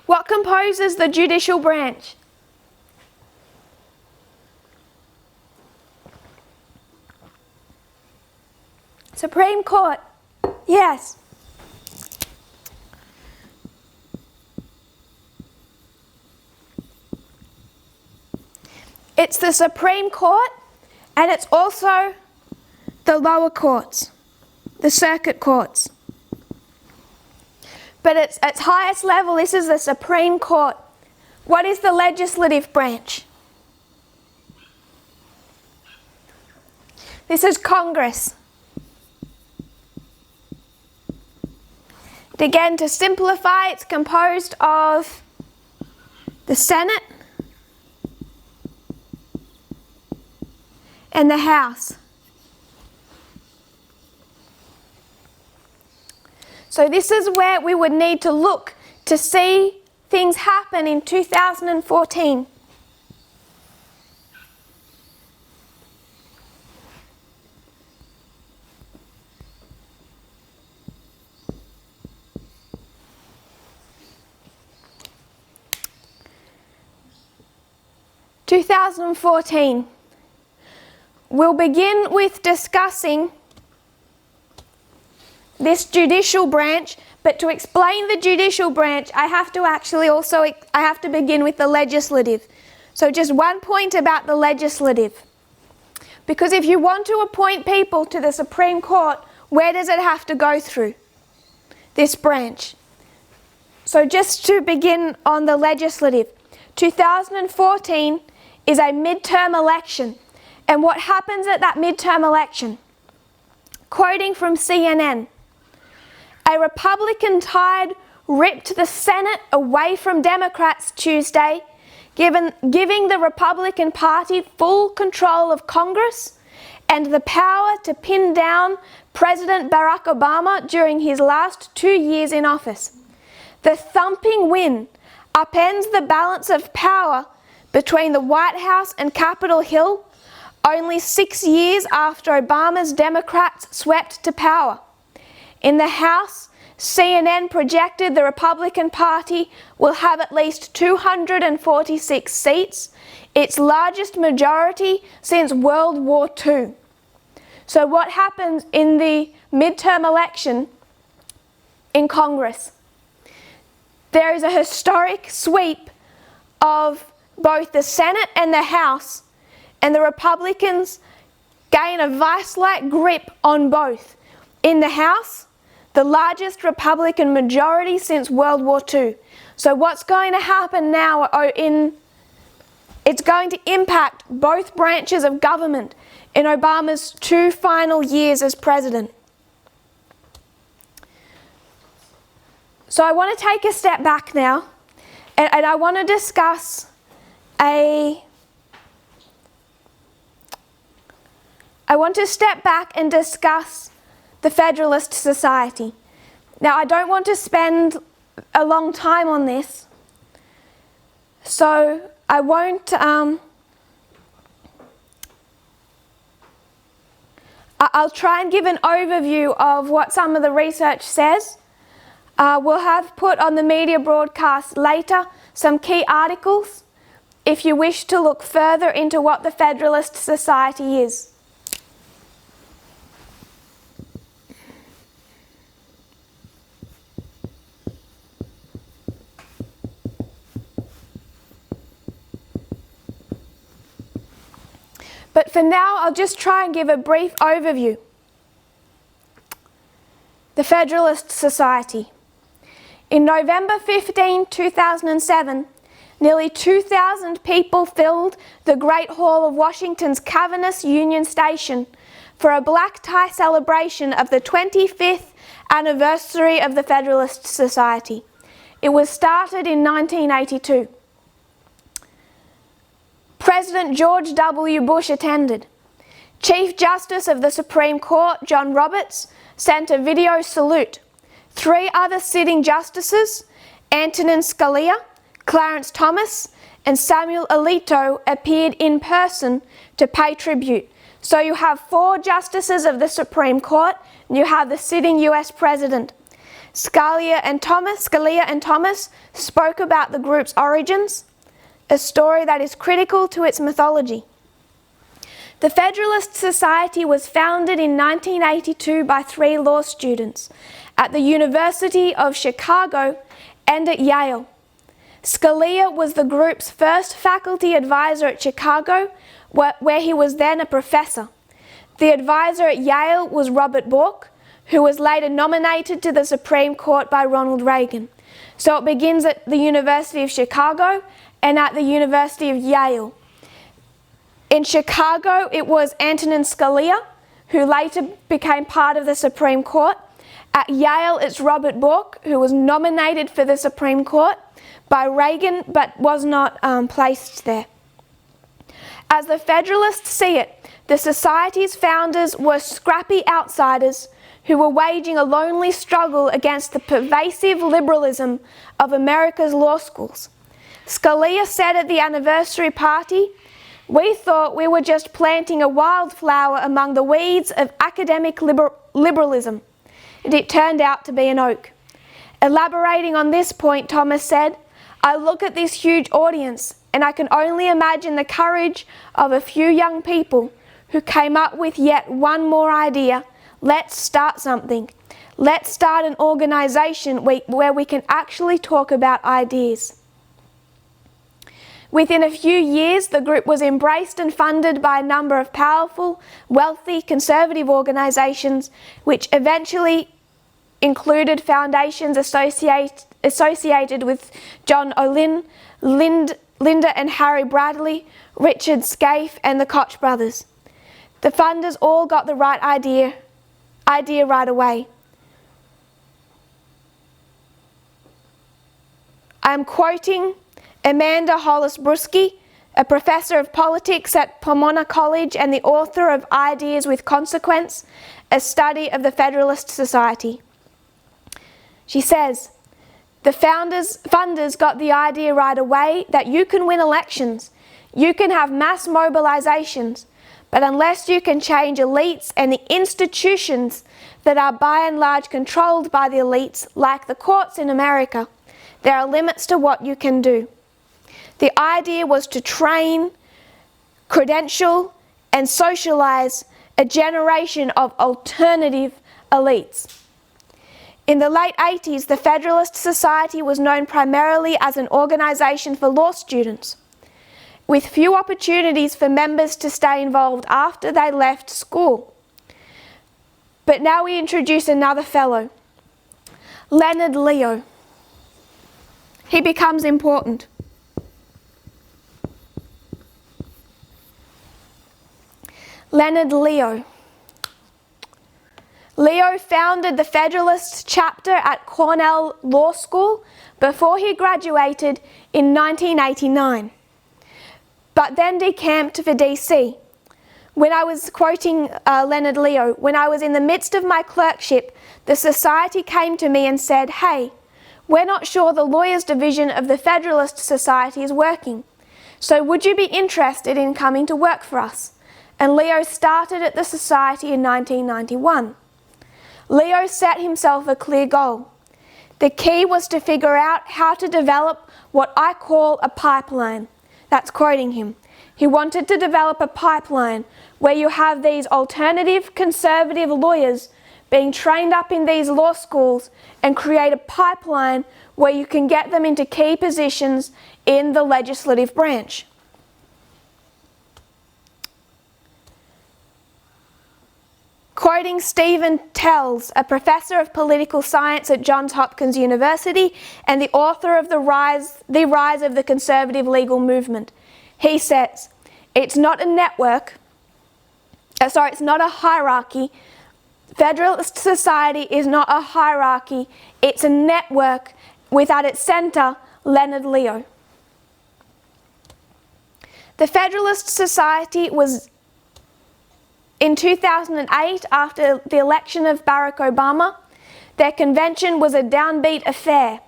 What composes the judicial branch? Supreme Court. Yes. It's the Supreme Court, and it's also the lower courts, the circuit courts. But at its highest level, this is the Supreme Court. What is the legislative branch? This is Congress. And again, to simplify, it's composed of the Senate and the House. So this is where we would need to look to see things happen in 2014. We'll begin with discussing this judicial branch, but to explain the judicial branch, I have to begin with the legislative. So just one point about the legislative. Because if you want to appoint people to the Supreme Court, where does it have to go through? This branch. So just to begin on the legislative, 2014 is a midterm election. And what happens at that midterm election? Quoting from CNN, a Republican tide ripped the Senate away from Democrats Tuesday, giving the Republican Party full control of Congress and the power to pin down President Barack Obama during his last 2 years in office. The thumping win upends the balance of power between the White House and Capitol Hill only 6 years after Obama's Democrats swept to power. In the House, CNN projected the Republican Party will have at least 246 seats, its largest majority since World War II. So what happens in the midterm election in Congress? There is a historic sweep of both the Senate and the House, and the Republicans gain a vice-like grip on both. In the House, the largest Republican majority since World War II. So what's going to happen now it's going to impact both branches of government in Obama's 2 final years as president. So I want to take a step back now, and I want to discuss I want to step back and discuss the Federalist Society. Now, I don't want to spend a long time on this, so I won't. I'll try and give an overview of what some of the research says. We'll have put on the media broadcast later some key articles if you wish to look further into what the Federalist Society is. But for now, I'll just try and give a brief overview. The Federalist Society. In November 15, 2007, nearly 2,000 people filled the Great Hall of Washington's cavernous Union Station for a black tie celebration of the 25th anniversary of the Federalist Society. It was started in 1982. President George W. Bush attended. Chief Justice of the Supreme Court, John Roberts, sent a video salute. 3 other sitting justices, Antonin Scalia, Clarence Thomas, and Samuel Alito, appeared in person to pay tribute. So you have 4 justices of the Supreme Court, and you have the sitting US President. Scalia and Thomas spoke about the group's origins, a story that is critical to its mythology. The Federalist Society was founded in 1982 by 3 law students at the University of Chicago and at Yale. Scalia was the group's first faculty advisor at Chicago, where he was then a professor. The advisor at Yale was Robert Bork, who was later nominated to the Supreme Court by Ronald Reagan. So it begins at the University of Chicago and at the University of Yale. In Chicago, it was Antonin Scalia, who later became part of the Supreme Court. At Yale, it's Robert Bork, who was nominated for the Supreme Court by Reagan, but was not placed there. As the Federalists see it, the Society's founders were scrappy outsiders who were waging a lonely struggle against the pervasive liberalism of America's law schools. Scalia said at the anniversary party, "We thought we were just planting a wildflower among the weeds of academic liberalism, and it turned out to be an oak." Elaborating on this point, Thomas said, "I look at this huge audience and I can only imagine the courage of a few young people who came up with yet one more idea. Let's start something. Let's start an organization where we can actually talk about ideas." Within a few years, the group was embraced and funded by a number of powerful, wealthy, conservative organizations, which eventually included foundations associated with John Olin, Linda and Harry Bradley, Richard Scaife, and the Koch brothers. The funders all got the right idea right away. I'm quoting Amanda Hollis-Brusky, a professor of politics at Pomona College and the author of Ideas with Consequence, a study of the Federalist Society. She says, "The funders got the idea right away that you can win elections, you can have mass mobilizations, but unless you can change elites and the institutions that are by and large controlled by the elites, like the courts in America, there are limits to what you can do." The idea was to train, credential, and socialize a generation of alternative elites. In the late 80s, the Federalist Society was known primarily as an organization for law students, with few opportunities for members to stay involved after they left school. But now we introduce another fellow, Leonard Leo. He becomes important. Leonard Leo. Leo founded the Federalist chapter at Cornell Law School before he graduated in 1989, but then decamped for DC. When I was quoting Leonard Leo, when I was in the midst of my clerkship, the Society came to me and said, "Hey, we're not sure the Lawyers Division of the Federalist Society is working, so would you be interested in coming to work for us?" And Leo started at the Society in 1991. Leo set himself a clear goal. The key was to figure out how to develop what I call a pipeline. That's quoting him. He wanted to develop a pipeline where you have these alternative conservative lawyers being trained up in these law schools and create a pipeline where you can get them into key positions in the legislative branch. Quoting Stephen Tells, a professor of political science at Johns Hopkins University and the author of The Rise of the Conservative Legal Movement, he says, it's not a hierarchy. Federalist Society is not a hierarchy, it's a network with at its center Leonard Leo. The Federalist Society was in 2008, after the election of Barack Obama, their convention was a downbeat affair.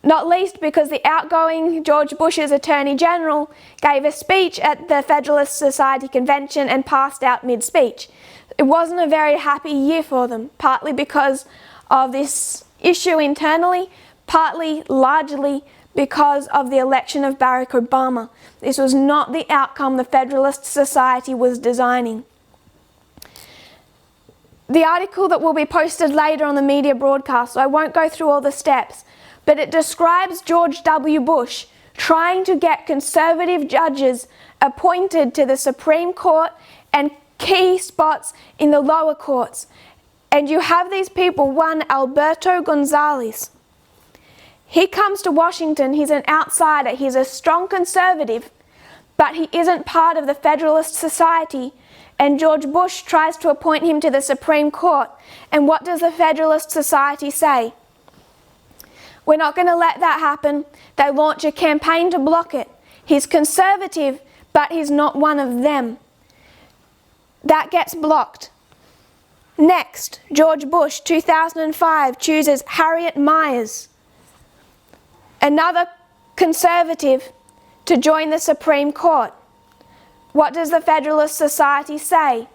Not least because the outgoing George Bush's Attorney General gave a speech at the Federalist Society convention and passed out mid-speech. It wasn't a very happy year for them, partly because of this issue internally, partly largely because of the election of Barack Obama. This was not the outcome the Federalist Society was designing. The article that will be posted later on the media broadcast, so I won't go through all the steps, but it describes George W. Bush trying to get conservative judges appointed to the Supreme Court and key spots in the lower courts. And you have these people, one Alberto Gonzales. He comes to Washington, he's an outsider, he's a strong conservative, but he isn't part of the Federalist Society, and George Bush tries to appoint him to the Supreme Court. And what does the Federalist Society say? We're not going to let that happen. They launch a campaign to block it. He's conservative, but he's not one of them. That gets blocked. Next, George Bush, 2005, chooses Harriet Miers, another conservative, to join the Supreme Court. What does the Federalist Society say?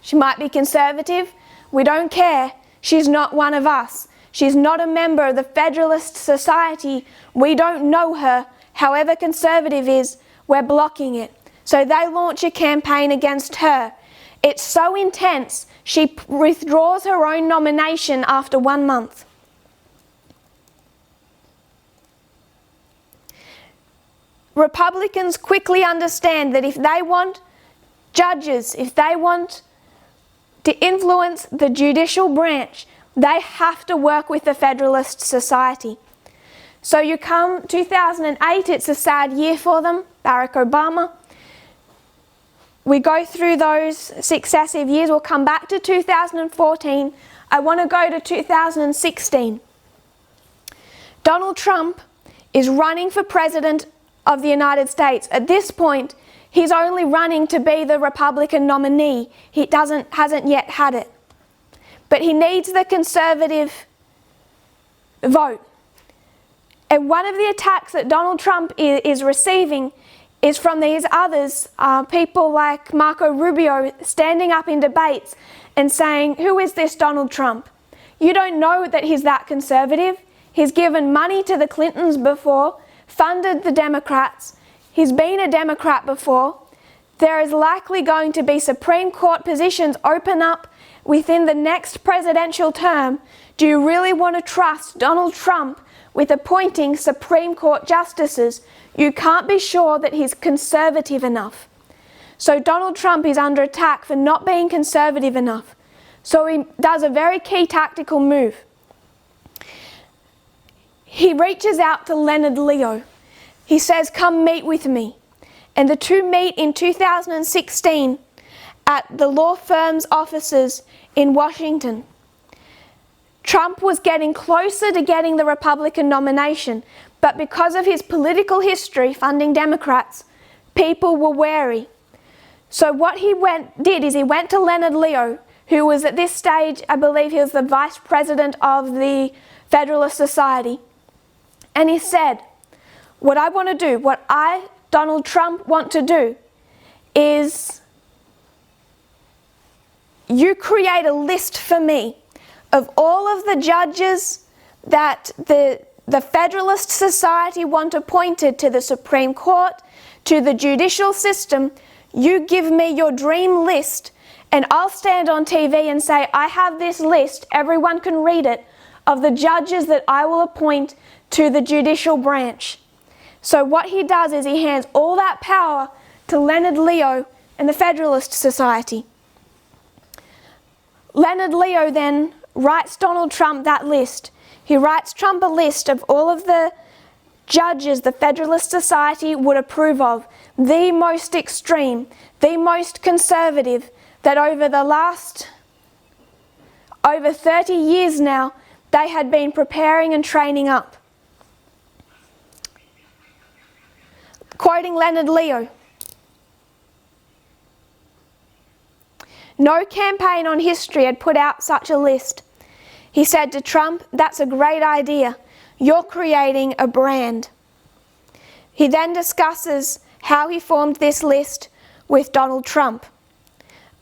She might be conservative. We don't care. She's not one of us. She's not a member of the Federalist Society. We don't know her. However conservative is, we're blocking it. So they launch a campaign against her. It's so intense, she withdraws her own nomination after 1 month. Republicans quickly understand that if they want judges, if they want to influence the judicial branch, they have to work with the Federalist Society. So you come 2008, it's a sad year for them, Barack Obama. We go through those successive years. We'll come back to 2014. I want to go to 2016. Donald Trump is running for president of the United States. At this point, he's only running to be the Republican nominee. He hasn't yet had it. But he needs the conservative vote. And one of the attacks that Donald Trump is receiving is from these others, people like Marco Rubio, standing up in debates and saying, who is this Donald Trump? You don't know that he's that conservative. He's given money to the Clintons before, funded the Democrats. He's been a Democrat before. There is likely going to be Supreme Court positions open up within the next presidential term. Do you really want to trust Donald Trump with appointing Supreme Court justices? You can't be sure that he's conservative enough. So Donald Trump is under attack for not being conservative enough. So he does a very key tactical move. He reaches out to Leonard Leo. He says, come meet with me. And the two meet in 2016 at the law firm's offices in Washington. Trump was getting closer to getting the Republican nomination, but because of his political history funding Democrats, people were wary. So what he did is he went to Leonard Leo, who was at this stage, I believe he was the vice president of the Federalist Society, and he said, what I want to do, what I, Donald Trump, want to do is you create a list for me of all of the judges that the Federalist Society want appointed to the Supreme Court, to the judicial system. You give me your dream list, and I'll stand on TV and say, I have this list, everyone can read it, of the judges that I will appoint to the judicial branch. So what he does is he hands all that power to Leonard Leo and the Federalist Society. Leonard Leo then writes Donald Trump that list. He writes Trump a list of all of the judges the Federalist Society would approve of, the most extreme, the most conservative, that over the last over 30 years now, they had been preparing and training up. Quoting Leonard Leo, no campaign on history had put out such a list. He said to Trump, that's a great idea. You're creating a brand. He then discusses how he formed this list with Donald Trump.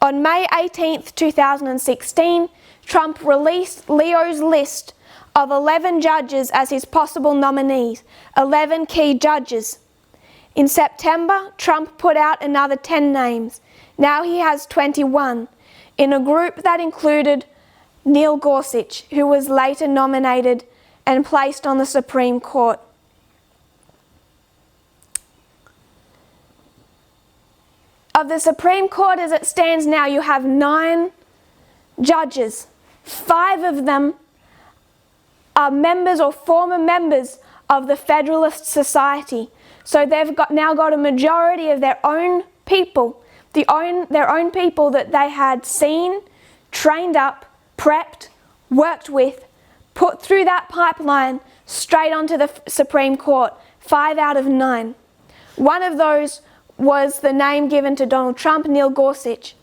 On May 18th, 2016, Trump released Leo's list of 11 judges as his possible nominees, 11 key judges. In September, Trump put out another 10 names. Now he has 21, in a group that included Neil Gorsuch, who was later nominated and placed on the Supreme Court. Of the Supreme Court as it stands now, you have 9 judges. 5 of them are members or former members of the Federalist Society. So they've now got a majority of their own people, their own people that they had seen, trained up, prepped, worked with, put through that pipeline straight onto the Supreme Court. 5 out of 9. One of those was the name given to Donald Trump, Neil Gorsuch.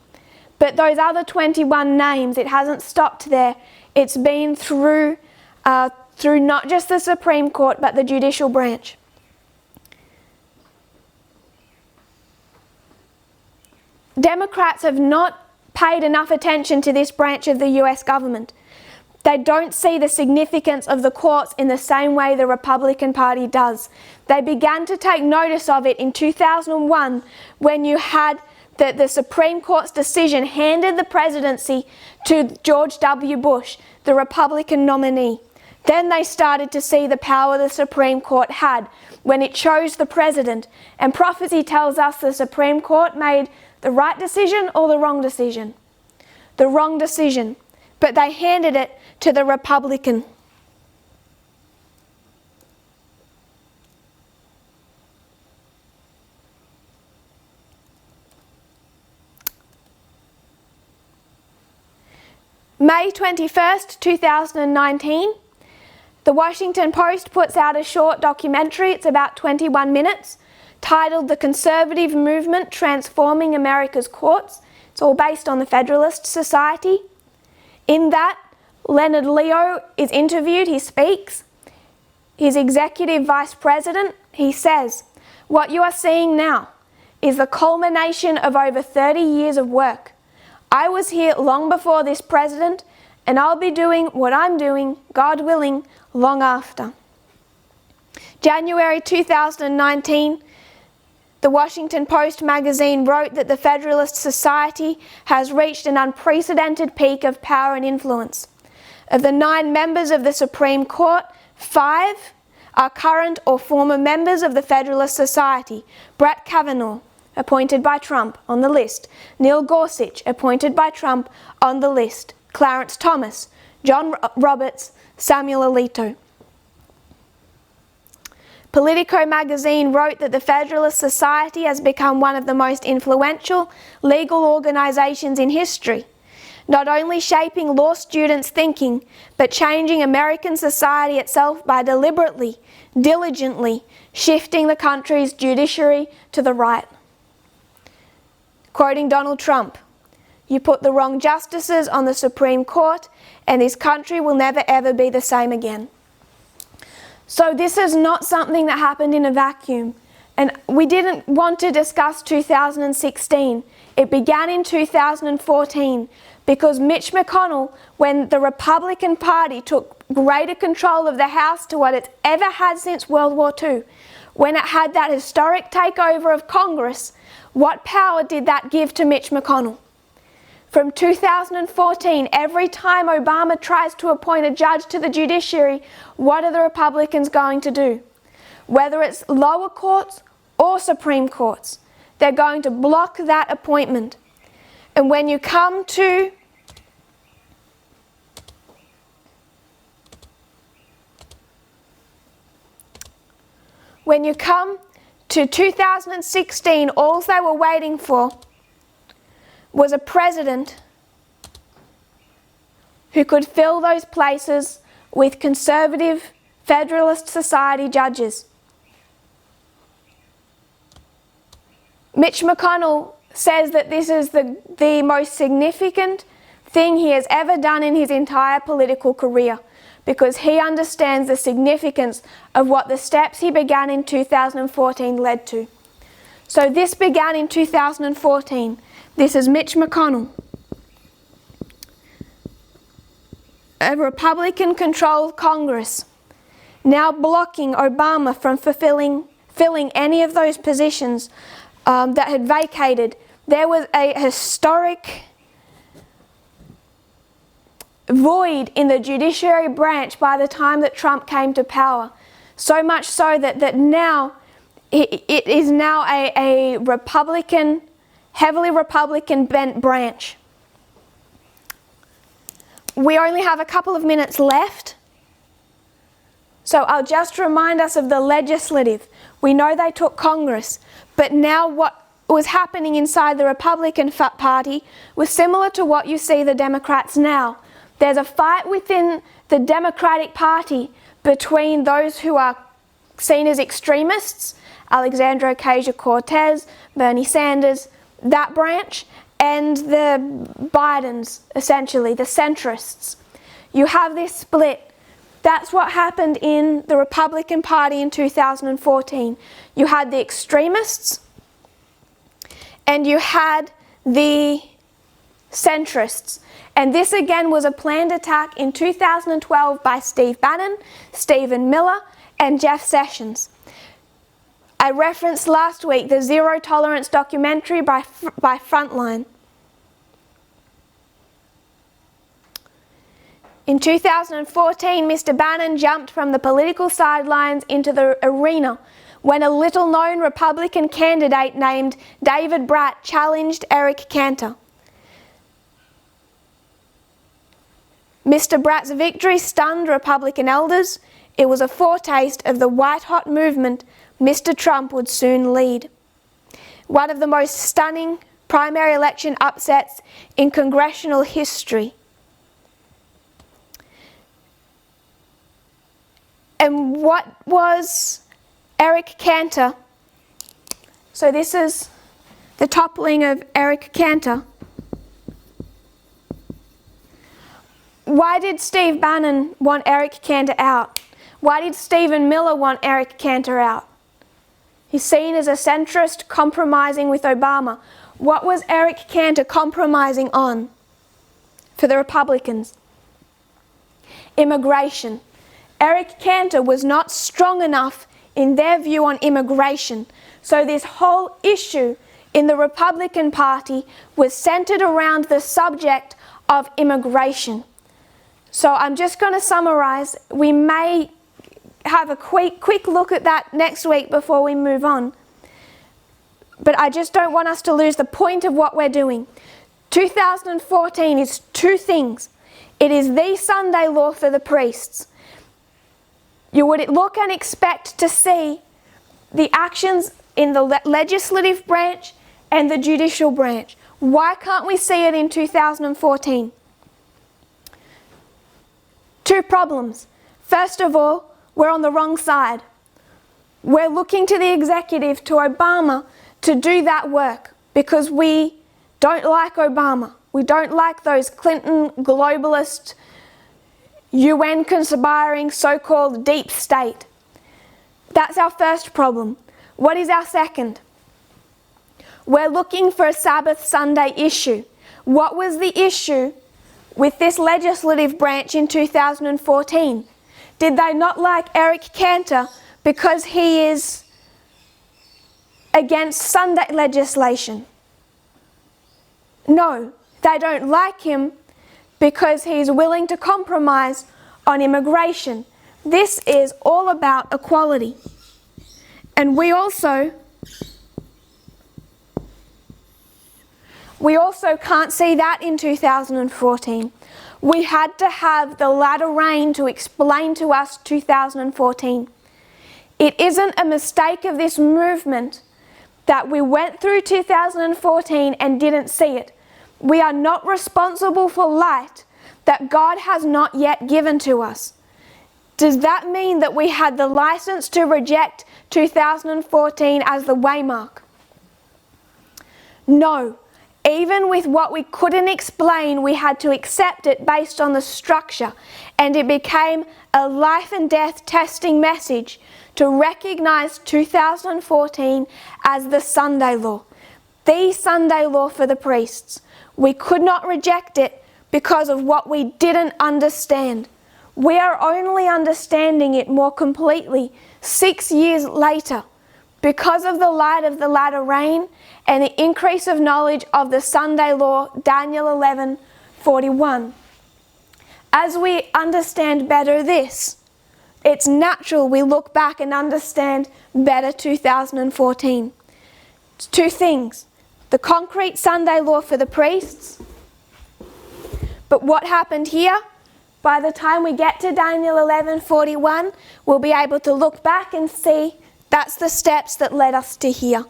But those other 21 names, it hasn't stopped there. It's been through not just the Supreme Court, but the judicial branch. Democrats have not paid enough attention to this branch of the US government. They don't see the significance of the courts in the same way the Republican Party does. They began to take notice of it in 2001 when you had the Supreme Court's decision handed the presidency to George W. Bush, the Republican nominee. Then they started to see the power the Supreme Court had when it chose the president. And prophecy tells us the Supreme Court made the right decision or the wrong decision. The wrong decision. But they handed it to the Republican. May 21st, 2019, the Washington Post puts out a short documentary, it's about 21 minutes, titled The Conservative Movement Transforming America's Courts. It's all based on the Federalist Society. In that, Leonard Leo is interviewed, he speaks. He's executive vice president. He says, "What you are seeing now is the culmination of over 30 years of work. I was here long before this president, and I'll be doing what I'm doing, God willing, long after." January 2019, the Washington Post magazine wrote that the Federalist Society has reached an unprecedented peak of power and influence. Of the 9 members of the Supreme Court, 5 are current or former members of the Federalist Society. Brett Kavanaugh, appointed by Trump, on the list. Neil Gorsuch, appointed by Trump, on the list. Clarence Thomas, John Roberts, Samuel Alito. Politico magazine wrote that the Federalist Society has become one of the most influential legal organizations in history, not only shaping law students' thinking, but changing American society itself by deliberately, diligently shifting the country's judiciary to the right. Quoting Donald Trump, "You put the wrong justices on the Supreme Court, and this country will never ever be the same again." So this is not something that happened in a vacuum. And we didn't want to discuss 2016. It began in 2014 because Mitch McConnell, when the Republican Party took greater control of the House to what it's ever had since World War II, when it had that historic takeover of Congress, what power did that give to Mitch McConnell? From 2014, every time Obama tries to appoint a judge to the judiciary, what are the Republicans going to do? Whether it's lower courts or Supreme Courts, they're going to block that appointment. And when you come to When you come to 2016, all they were waiting for was a president who could fill those places with conservative Federalist Society judges. Mitch McConnell says that this is the most significant thing he has ever done in his entire political career, because he understands the significance of what the steps he began in 2014 led to. So this began in 2014. This is Mitch McConnell. A Republican-controlled Congress now blocking Obama from filling any of those positions that had vacated. There was a historic void in the judiciary branch by the time that Trump came to power. So much so that now it is now a Republican, heavily Republican bent branch. We only have a couple of minutes left, so I'll just remind us of the legislative. We know they took Congress, but now what was happening inside the Republican Party was similar to what you see the Democrats now. There's a fight within the Democratic Party between those who are seen as extremists, Alexandria Ocasio-Cortez, Bernie Sanders, that branch, and the Bidens, essentially, the centrists. You have this split. That's what happened in the Republican Party in 2014. You had the extremists and you had the centrists. And this again was a planned attack in 2012 by Steve Bannon, Stephen Miller, and Jeff Sessions. I referenced last week the Zero Tolerance documentary by Frontline. In 2014, Mr. Bannon jumped from the political sidelines into the arena when a little-known Republican candidate named David Bratt challenged Eric Cantor. Mr. Bratt's victory stunned Republican elders. It was a foretaste of the white-hot movement Mr. Trump would soon lead. One of the most stunning primary election upsets in congressional history. And what was Eric Cantor? So this is the toppling of Eric Cantor. Why did Steve Bannon want Eric Cantor out? Why did Stephen Miller want Eric Cantor out? He's seen as a centrist compromising with Obama. What was Eric Cantor compromising on for the Republicans? Immigration. Eric Cantor was not strong enough in their view on immigration. So this whole issue in the Republican Party was centered around the subject of immigration. So I'm just going to summarize. We may have a quick look at that next week before we move on. But I just don't want us to lose the point of what we're doing. 2014 is two things. It is the Sunday law for the priests. You would look and expect to see the actions in the legislative branch and the judicial branch. Why can't we see it in 2014? Two problems. First of all, we're on the wrong side. We're looking to the executive, to Obama, to do that work because we don't like Obama. We don't like those Clinton globalist, UN conspiring so-called deep state. That's our first problem. What is our second? We're looking for a Sabbath Sunday issue. What was the issue with this legislative branch in 2014? Did they not like Eric Cantor because he is against Sunday legislation? No, they don't like him because he's willing to compromise on immigration. This is all about equality. And we also can't see that in 2014. We had to have the latter rain to explain to us 2014. It isn't a mistake of this movement that we went through 2014 and didn't see it. We are not responsible for light that God has not yet given to us. Does that mean that we had the license to reject 2014 as the waymark? No. Even with what we couldn't explain, we had to accept it based on the structure, and it became a life and death testing message to recognize 2014 as the Sunday law. the Sunday law for the priests. We could not reject it because of what we didn't understand. We are only understanding it more completely 6 years later because of the light of the latter rain and the increase of knowledge of the Sunday law, Daniel 11:41. As we understand better this, it's natural we look back and understand better 2014. It's two things: the concrete Sunday law for the priests. But what happened here? By the time we get to Daniel 11:41, we'll be able to look back and see that's the steps that led us to here.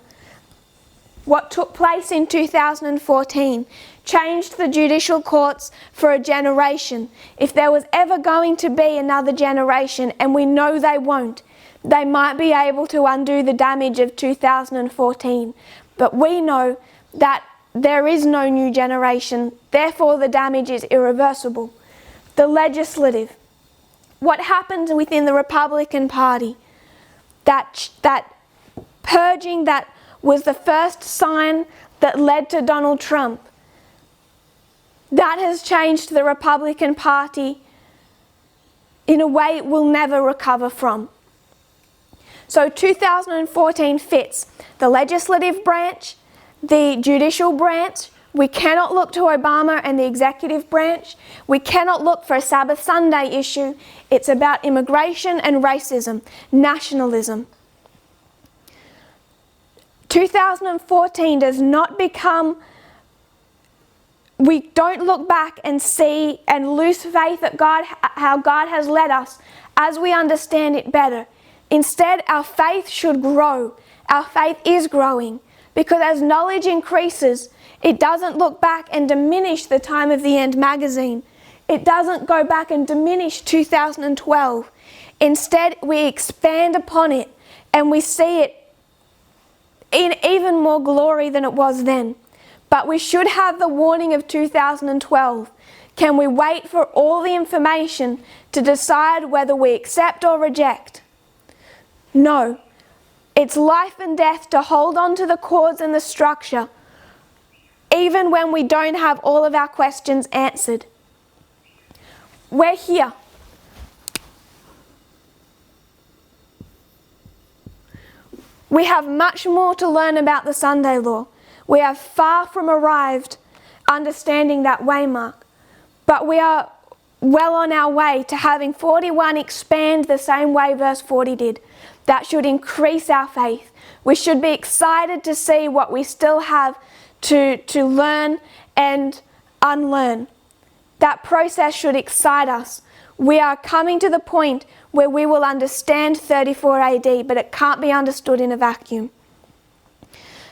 What took place in 2014 changed the judicial courts for a generation. If there was ever going to be another generation, and we know they won't, they might be able to undo the damage of 2014. But we know that there is no new generation, therefore the damage is irreversible. The legislative. What happened within the Republican Party? That purging that was the first sign that led to Donald Trump. That has changed the Republican Party in a way it will never recover from. So 2014 fits the legislative branch, the judicial branch. We cannot look to Obama and the executive branch. We cannot look for a Sabbath Sunday issue. It's about immigration and racism, nationalism. 2014 does not become, we don't look back and see and lose faith at God, how God has led us as we understand it better. Instead, our faith should grow. Our faith is growing because as knowledge increases, it doesn't look back and diminish the Time of the End magazine. It doesn't go back and diminish 2012. Instead, we expand upon it and we see it in even more glory than it was then. But we should have the warning of 2012. Can we wait for all the information to decide whether we accept or reject? No. It's life and death to hold on to the cause and the structure, even when we don't have all of our questions answered. We're here. We have much more to learn about the Sunday law. We have far from arrived understanding that waymark, but we are well on our way to having 41 expand the same way verse 40 did. That should increase our faith. We should be excited to see what we still have to learn and unlearn. That process should excite us. We are coming to the point where we will understand 34 AD, but it can't be understood in a vacuum.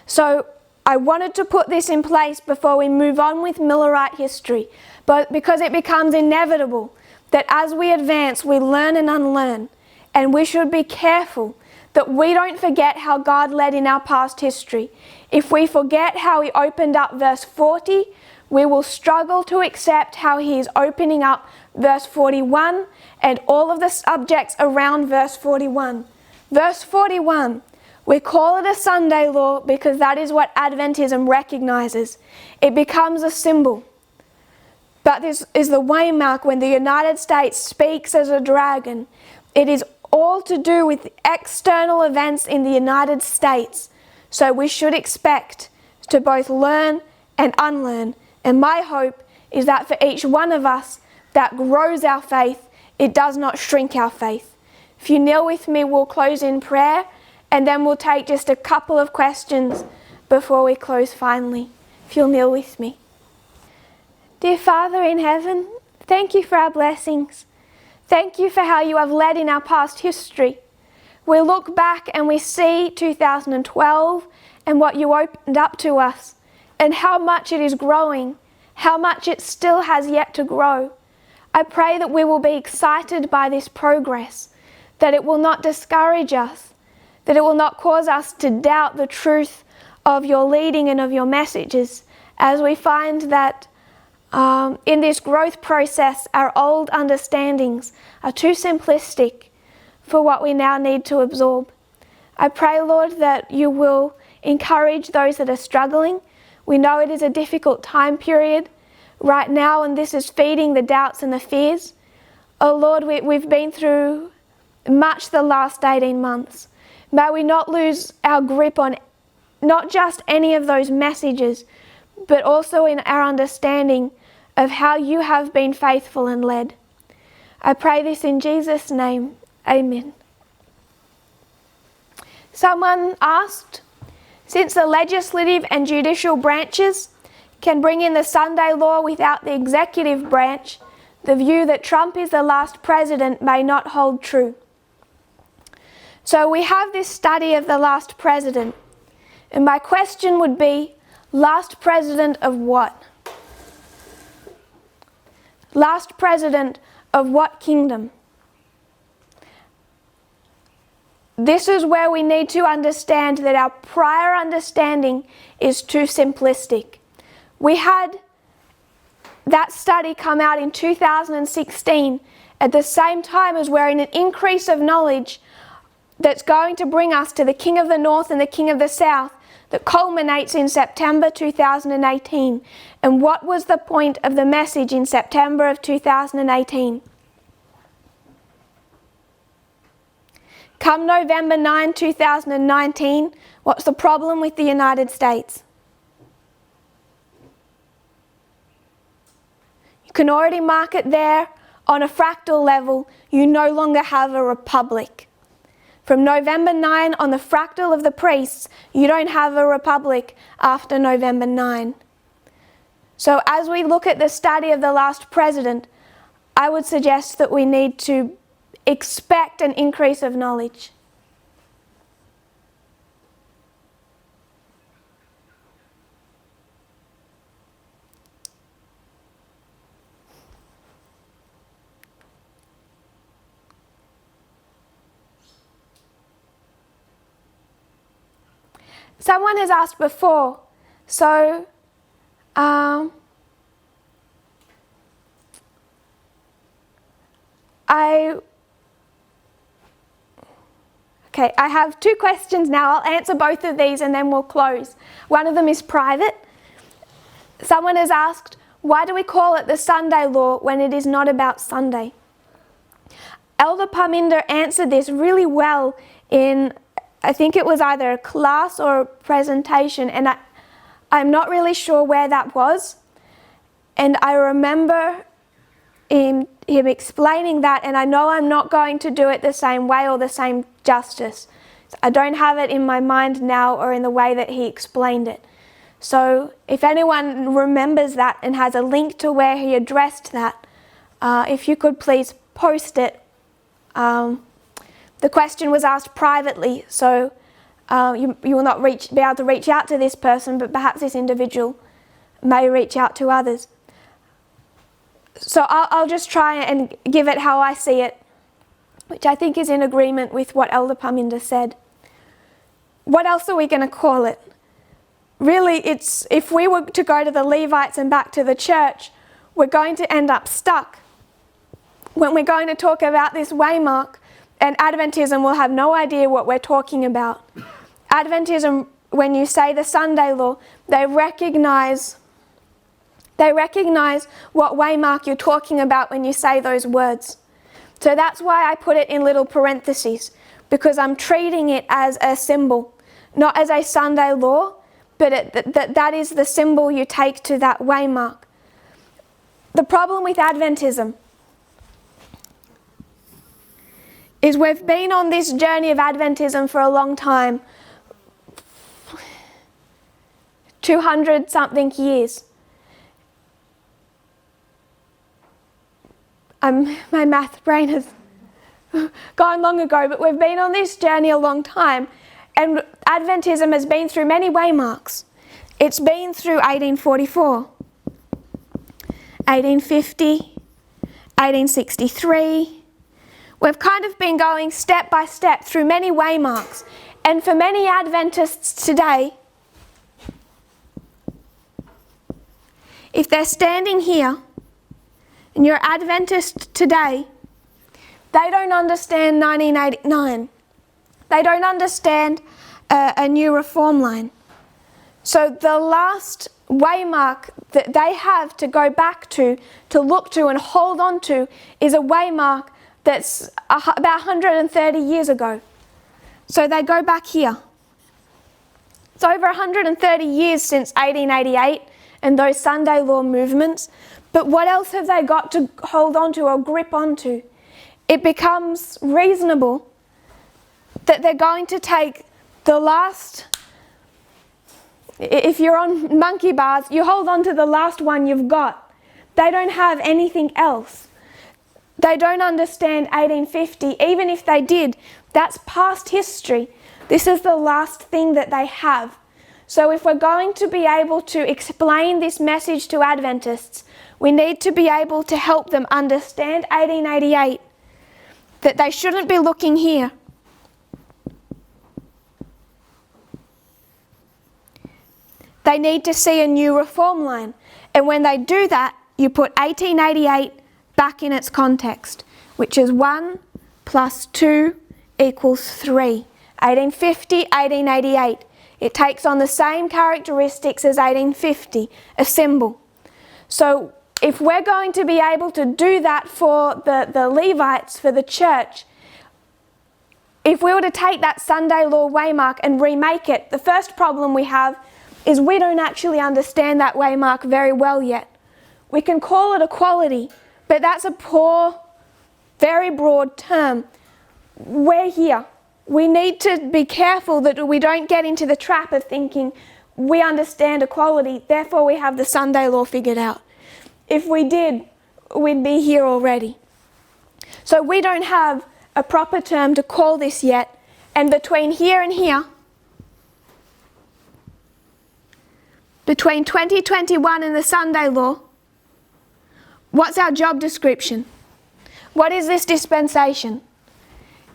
So I wanted to put this in place before we move on with Millerite history, but because it becomes inevitable that as we advance, we learn and unlearn, and we should be careful that we don't forget how God led in our past history. If we forget how He opened up verse 40, we will struggle to accept how He is opening up verse 41 and all of the subjects around verse 41. Verse 41, we call it a Sunday law because that is what Adventism recognizes. It becomes a symbol. But this is the waymark when the United States speaks as a dragon. It is all to do with external events in the United States. So we should expect to both learn and unlearn. And my hope is that for each one of us, that grows our faith, it does not shrink our faith. If you kneel with me, we'll close in prayer, and then we'll take just a couple of questions before we close finally. If you'll kneel with me. Dear Father in heaven, thank you for our blessings. Thank you for how you have led in our past history. We look back and we see 2012 and what you opened up to us, and how much it is growing, how much it still has yet to grow. I pray that we will be excited by this progress, that it will not discourage us, that it will not cause us to doubt the truth of your leading and of your messages, as we find that in this growth process, our old understandings are too simplistic for what we now need to absorb. I pray, Lord, that you will encourage those that are struggling. We know it is a difficult time period right now, and this is feeding the doubts and the fears. Oh Lord, we've been through much the last 18 months. May we not lose our grip on not just any of those messages, but also in our understanding of how you have been faithful and led. I pray this in Jesus' name. Amen. Someone asked, since the legislative and judicial branches can bring in the Sunday law without the executive branch, the view that Trump is the last president may not hold true. So we have this study of the last president, and my question would be, last president of what? Last president of what kingdom? This is where we need to understand that our prior understanding is too simplistic. We had that study come out in 2016 at the same time as we're in an increase of knowledge that's going to bring us to the King of the North and the King of the South that culminates in September 2018. And what was the point of the message in September of 2018? Come November 9, 2019, what's the problem with the United States? You can already mark it there on a fractal level. You no longer have a republic. From November 9 on the fractal of the priests, you don't have a republic after November 9. So as we look at the study of the last president, I would suggest that we need to expect an increase of knowledge. Someone has asked before, so I have two questions now. I'll answer both of these and then we'll close. One of them is private. Someone has asked, why do we call it the Sunday law when it is not about Sunday? Elder Parminder answered this really well in, I think it was either a class or a presentation, and I'm not really sure where that was. And I remember him explaining that, and I know I'm not going to do it the same way or the same justice. I don't have it in my mind now or in the way that he explained it. So if anyone remembers that and has a link to where he addressed that, if you could please post it. The question was asked privately, so you will not be able to reach out to this person, but perhaps this individual may reach out to others. So I'll just try and give it how I see it, which I think is in agreement with what Elder Parminder said. What else are we going to call it? Really, it's if we were to go to the Levites and back to the church, we're going to end up stuck. When we're going to talk about this waymark, and Adventism will have no idea what we're talking about. Adventism, when you say the Sunday law, they recognize what waymark you're talking about when you say those words. So that's why I put it in little parentheses, because I'm treating it as a symbol, not as a Sunday law, but that is the symbol you take to that waymark. The problem with Adventism is we've been on this journey of Adventism for a long time, 200-something years. My math brain has gone long ago, but we've been on this journey a long time, and Adventism has been through many waymarks. It's been through 1844, 1850, 1863. We've kind of been going step by step through many waymarks, and for many Adventists today, if they're standing here and you're Adventist today, they don't understand 1989. They don't understand a new reform line. So the last waymark that they have to go back to look to and hold on to, is a waymark that's about 130 years ago. So they go back here. It's over 130 years since 1888 and those Sunday law movements. But what else have they got to hold on to or grip onto? It becomes reasonable that they're going to take the last, if you're on monkey bars, you hold on to the last one you've got. They don't have anything else. They don't understand 1850. Even if they did, that's past history. This is the last thing that they have. So if we're going to be able to explain this message to Adventists, we need to be able to help them understand 1888, that they shouldn't be looking here. They need to see a new reform line. And when they do that, you put 1888 back in its context, which is 1 plus 2 equals 3. 1850, 1888. It takes on the same characteristics as 1850, a symbol. So if we're going to be able to do that for the Levites, for the church, if we were to take that Sunday law waymark and remake it, the first problem we have is we don't actually understand that waymark very well yet. We can call it equality, but that's a poor, very broad term. We're here. We need to be careful that we don't get into the trap of thinking we understand equality, therefore we have the Sunday law figured out. If we did, we'd be here already. So we don't have a proper term to call this yet, and between here and here, between 2021 and the Sunday law, what's our job description? What is this dispensation?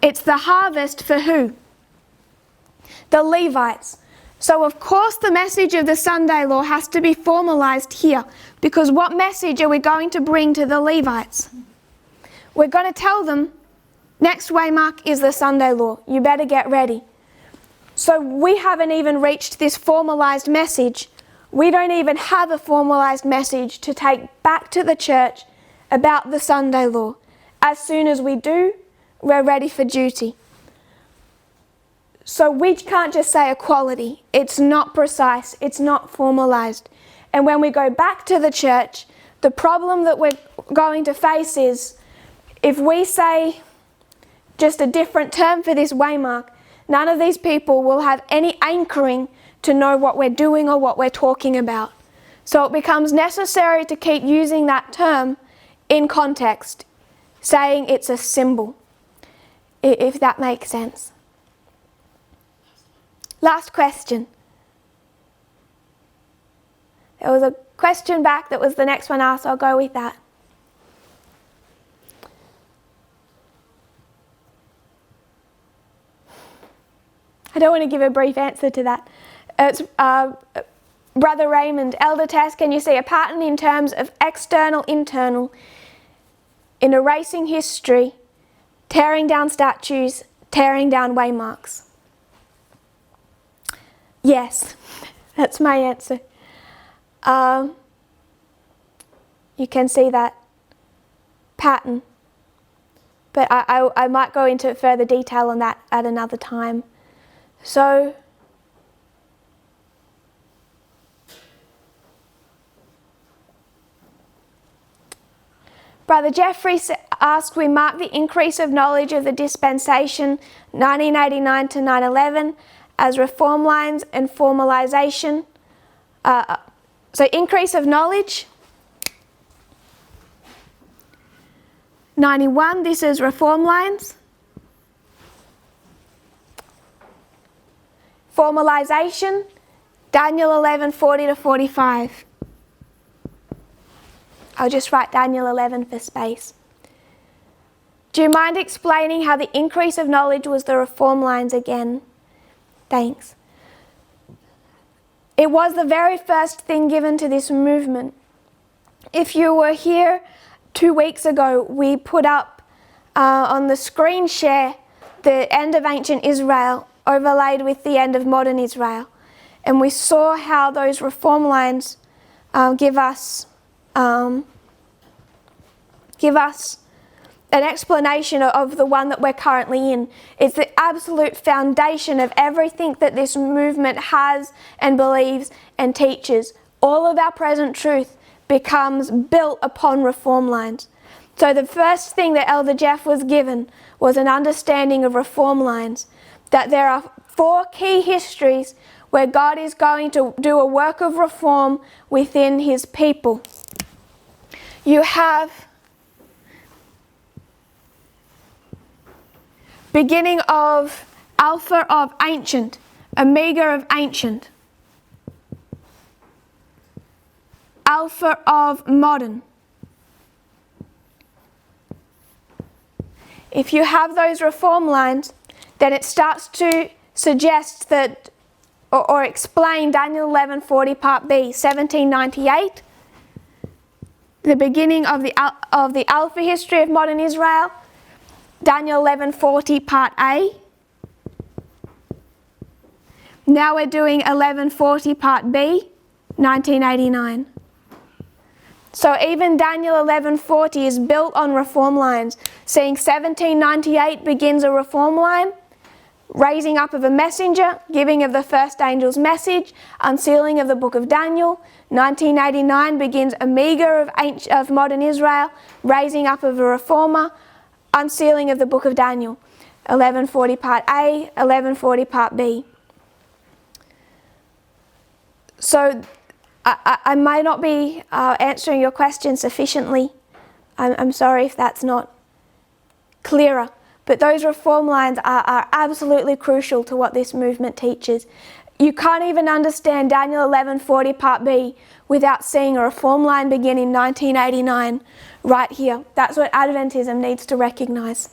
It's the harvest for who? The Levites. So of course the message of the Sunday law has to be formalized here, because what message are we going to bring to the Levites? We're going to tell them, next waymark is the Sunday law. You better get ready. So we haven't even reached this formalized message. We don't even have a formalized message to take back to the church about the Sunday law. As soon as we do, we're ready for duty. So we can't just say equality. It's not precise. It's not formalized. And when we go back to the church, the problem that we're going to face is, if we say just a different term for this waymark, none of these people will have any anchoring to know what we're doing or what we're talking about. So it becomes necessary to keep using that term in context, saying it's a symbol, if that makes sense. Last question. There was a question back that was the next one asked, so I'll go with that. I don't want to give a brief answer to that. It's Brother Raymond, Elder Tess, can you see a pattern in terms of external, internal, in erasing history, tearing down statues, tearing down waymarks? Yes, that's my answer. You can see that pattern, but I might go into further detail on that at another time. So, Brother Jeffrey asked, we mark the increase of knowledge of the dispensation 1989 to 9/11 as reform lines and formalization. So increase of knowledge, 91, this is reform lines. Formalization, Daniel 11, 40 to 45. I'll just write Daniel 11 for space. Do you mind explaining how the increase of knowledge was the reform lines again? Thanks. It was the very first thing given to this movement. If you were here 2 weeks ago, we put up on the screen share the end of ancient Israel overlaid with the end of modern Israel. And we saw how those reform lines give us an explanation of the one that we're currently in. It's the absolute foundation of everything that this movement has and believes and teaches. All of our present truth becomes built upon reform lines. So the first thing that Elder Jeff was given was an understanding of reform lines, that there are 4 key histories where God is going to do a work of reform within his people. You have beginning of Alpha of ancient, Omega of ancient, Alpha of modern. If you have those reform lines, then it starts to suggest that or explain Daniel 11:40 Part B, 1798, the beginning of the Alpha history of modern Israel, Daniel 11:40 Part A. Now we're doing 11:40 Part B, 1989. So even Daniel 11:40 is built on reform lines, seeing 1798 begins a reform line, raising up of a messenger, giving of the first angel's message, unsealing of the book of Daniel. 1989 begins Omega of modern Israel, raising up of a reformer, unsealing of the book of Daniel. 11:40 Part A, 11:40 Part B. So I might not be answering your question sufficiently. I'm sorry if that's not clearer. But those reform lines are absolutely crucial to what this movement teaches. You can't even understand Daniel 11:40 Part B without seeing a reform line begin in 1989 right here. That's what Adventism needs to recognise.